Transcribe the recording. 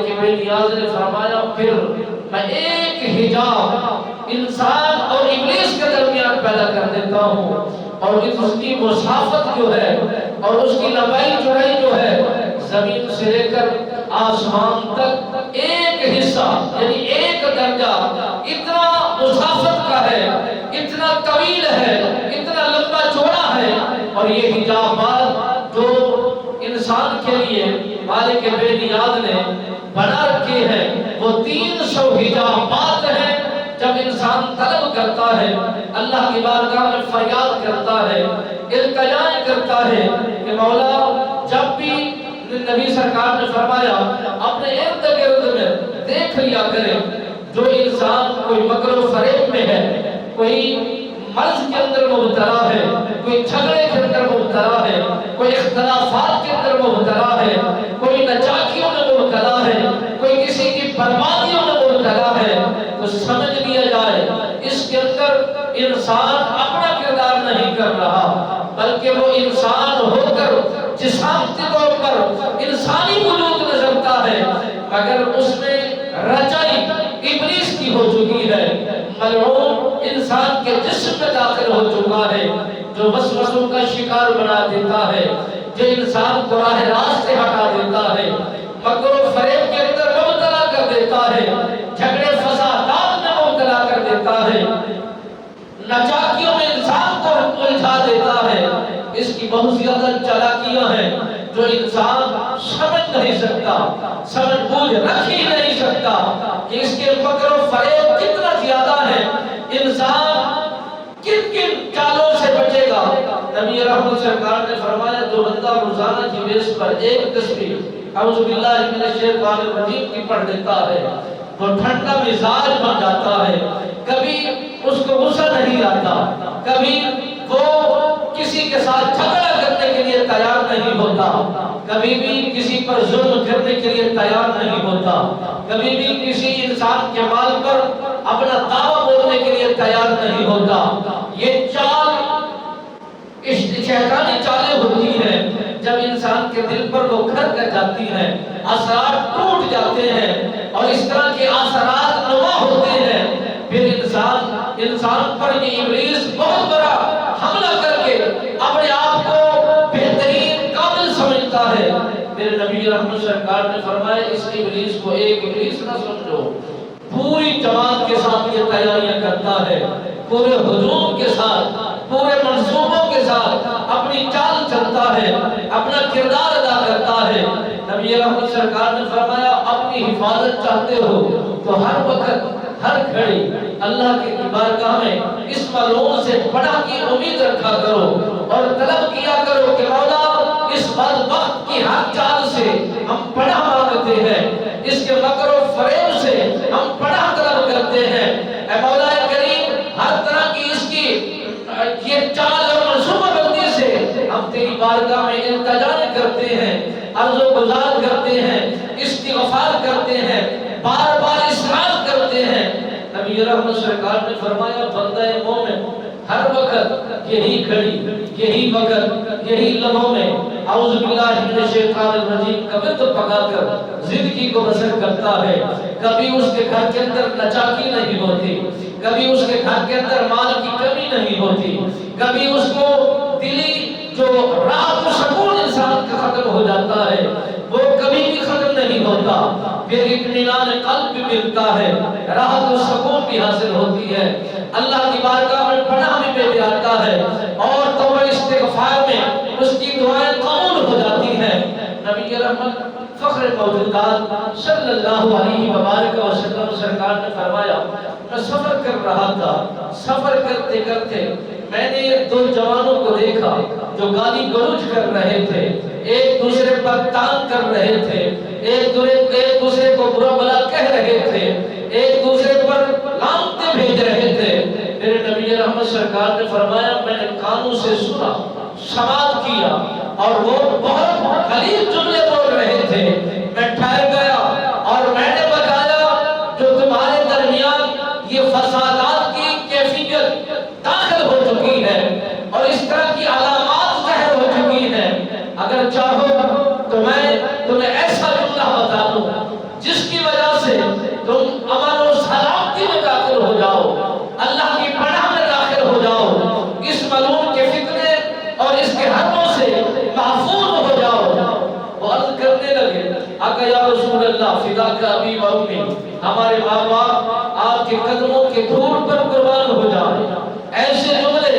مالک بے نیاز نے فرمایا پھر میں ایک حجاب انسان اور ابلیس کے درمیان پیدا کر دیتا ہوں، اور اس کی مسافت جو ہے اور اس کی لمبائی چوڑائی جو ہے زمین سے لے کر آسمان تک ایک حصہ یعنی ایک درجہ اتنا مسافت کا ہے، اتنا طویل ہے، اتنا لمبا چوڑا ہے۔ اور یہ حجابات جو انسان کے لیے مالک بے نیاز نے بنا رکھے ہیں وہ 300 حجابات ہیں۔ جب انسان طلب کرتا ہے، اللہ کی بارگاہ میں فریاد کرتا ہے، التجا کرتا ہے کہ مولا، جب بھی نبی سرکار نے فرمایا اپنے ارد گرد میں دیکھ لیا کرے، جو انسان کوئی مکر و فریب میں ہے، کوئی مرض کے اندر مبتلا ہے، کوئی جھگڑے کے اندر مبتلا ہے، کوئی اختلافات کے اندر مبتلا ہے، کوئی نچاکیوں میں مبتلا ہے، کوئی کسی کی بربادیوں میں مبتلا ہے، تو سمجھ لیا جائے اس کے اندر انسان اپنا کردار نہیں کر رہا، بلکہ وہ انسان ہو کر جسمانی طور پر انسانی وجود نظرتا ہے، مگر اس میں رچائی ابلیس کی ہو چکی ہے، ملعون انسان کے جسم میں داخل ہو چکا ہے، جو وسوسوں کا شکار بنا دیتا ہے، جو انسان کو راہ راست سے ہٹا دیتا ہے، مکر و فریب کے اندر مبتلا کر دیتا ہے، جھگڑے فسادات میں مبتلا کر دیتا ہے، نچاکیوں میں انسان کو الجھا دیتا ہے۔ اس کی بہت زیادہ چالاکیاں ہیں جو انسان سمجھ نہیں سکتا، سمجھ بوجھ رکھ ہی نہیں سکتا کہ اس کے مکر و فریب کتنا زیادہ ہے، انسان کن کن چالوں سے بچے گا۔ نبی رحمت سرکار نے فرمایا جو بندہ روزانہ کی بیس پر ایک تسبیح اعوذ باللہ من الشیطان الرجیم کی پڑھ دیتا ہے، وہ ٹھنڈا مزاج بن جاتا ہے، کبھی اس کو غصہ نہیں آتا، کبھی وہ کسی کے ساتھ جھگڑا کرنے کے لیے تیار نہیں ہوتا، کبھی بھی کسی پر ظلم کرنے کے لیے تیار نہیں ہوتا، کبھی بھی کسی انسان کے مال پر اپنا دعویٰ بولنے کے لیے تیار نہیں ہوتا۔ یہ چال شیطانی چالیں ہوتی ہیں، جب انسان کے دل پر وہ گھر کر جاتی ہیں، اثرات ٹوٹ جاتے ہیں اور اس طرح کے اثرات نما ہوتے ہیں، پھر انسان پر یہ ابلیس بہت بڑا حملہ کر کے اپنے آپ کو بہترین قابل سمجھتا ہے۔ میرے نبی رحمت سرکار نے فرمایا اس ابلیس کو ایک ابلیس نہ سمجھو، پوری جماعت کے ساتھ یہ تیاریاں کرتا ہے، پورے ہجوم کے ساتھ، پورے منصوبوں کے ساتھ اپنی چال چلتا ہے، اپنا کردار ادا کرتا ہے۔ نبی رحمت سرکار نے فرمایا اپنی حفاظت چاہتے ہو تو ہر وقت ہر گھڑی اللہ کی بارگاہ میں اس ملعون سے پناہ کی امید رکھا کرو اور طلب کیا کرو کہ مولا اس بدبخت کی ہر چال سے ہم پناہ مانگتے ہیں، اس کے مکر و فریب سے ہم پناہ طلب کرتے ہیں۔ اے مولا کریم، ہر طرح کی اس کی یہ چال اور منصوبہ بندی سے ہم تیری بارگاہ میں التجا کرتے ہیں، عرض و گزار کرتے ہیں، استغفار کرتے ہیں، بار بار اصرار کرتے ہیں۔ نبی رحمت سرکار نے فرمایا بندہ مومن ہر وقت یہی گھڑی، یہی وقت، یہی لمحوں میں اعوذ باللہ من الشیطان الرجیم کا ورد پکا کر زندگی کو بسر کرتا ہے۔ کبھی اس کے گھر کے اندر نچاکی نہیں ہوتی، کبھی اس کے گھر کے اندر مال کی کمی نہیں ہوتی، کبھی اس کو دلی جو راحت و سکون انسان کا ختم ہو جاتا ہے وہ کبھی بھی ختم نہیں ہوتا، پھر اطمینان قلب بھی ملتا ہے، راحت و سکون بھی حاصل ہوتی ہے، اللہ کی بارگاہ میں پناہ بھی مل جاتا ہے، اور توبہ استغفار میں اس کی دعائیں قبول ہو جاتی ہیں۔ نبی رحمت فخر موجودات صلی اللہ علیہ وآلہ وسلم سرکار نے فرمایا میں سفر کر رہا تھا، سفر کرتے کرتے میں نے دو جوانوں کو دیکھا جو گالی گلوچ کر رہے تھے، ایک دوسرے پر تان کر رہے تھے، ایک دوسرے کو برا بلا کہہ رہے تھے، ایک دوسرے پر لعنتیں بھیج رہے تھے۔ میرے نبی رحمت سرکار نے فرمایا میں نے کانوں سے سنا، سماعت کیا، اور وہ بہت غلیظ جملے بول رہے تھے۔ میں ٹھہر گیا اور میں نے بتایا جو تمہارے درمیان یہ فسادات کی کیفیت داخل ہو چکی ہے اور اس طرح کی علامات ظاہر ہو چکی ہیں، اگر چاہو تو میں تمہیں ایسا جملہ بتا دوں جس لگے، آقا یا رسول اللہ فداک ابی و امی، ہمارے ماں باپ آپ کے قدموں کے دھول پر قربان ہو جائے، ایسے جملے